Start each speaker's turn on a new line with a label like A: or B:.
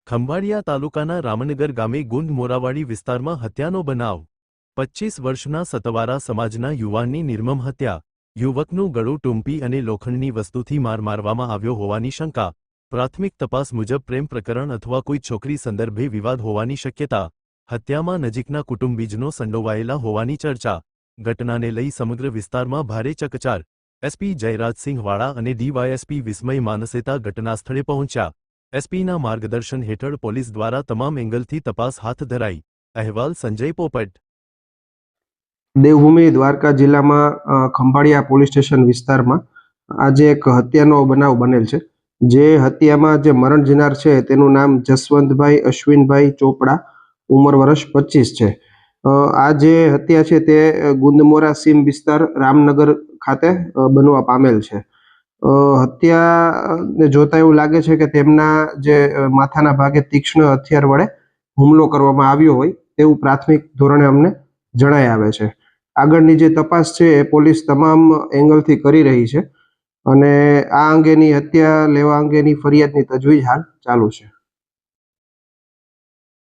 A: ખંભાળિયા તાલુકાના રામનગર ગામે ગુંદ મોરાવાડી વિસ્તારમાં હત્યાનો બનાવ। 25 વર્ષના સતવારા સમાજના યુવાનની નિર્મમ હત્યા। યુવકનું ગળું ટૂંપી અને લોખંડની વસ્તુથી માર મારવામાં આવ્યો હોવાની શંકા। પ્રાથમિક તપાસ મુજબ પ્રેમ પ્રકરણ અથવા કોઈ છોકરી સંદર્ભે વિવાદ હોવાની શક્યતા। હત્યામાં નજીકના કુટુંબીજનો સંડોવાયેલા હોવાની ચર્ચા। ઘટનાને લઈ સમગ્ર વિસ્તારમાં ભારે ચકચાર। એસપી જયરાજસિંહ વાળા અને ડીવાયએસપી વિસ્મય માનસેતા ઘટનાસ્થળે પહોંચ્યા। એસપીના માર્ગદર્શન હેઠળ પોલીસ દ્વારા તમામ એંગલથી તપાસ હાથ ધરાઈ। અહેવાલ સંજય પોપટ।
B: દેવભૂમિ દ્વારકા જિલ્લામાં ખંભાળિયા પોલીસ સ્ટેશન વિસ્તારમાં આજે એક હત્યાનો બનાવ બનેલ છે। જે હત્યામાં જે મરણ જનાર છે તેનું નામ જસવંતભાઈ અશ્વિનભાઈ ચોપડા, ઉંમર વર્ષ 25 છે। આ જે હત્યા છે તે ગુંદમોરા સીમ વિસ્તાર રામનગર ખાતે બનવા પામેલ છે। હત્યાને જોતા એવું લાગે છે કે તેમના જે માથાના ભાગે તીક્ષ્ણ હથિયાર વડે હુમલો કરવામાં આવ્યો હોય તેવું પ્રાથમિક ધોરણે અમને જણાઈ આવે છે। આગળની જે તપાસ છે એ પોલીસ તમામ એંગલથી કરી રહી છે અને આ અંગેની હત્યા લેવા અંગેની ફરિયાદની તજવીજ હાલ ચાલુ છે।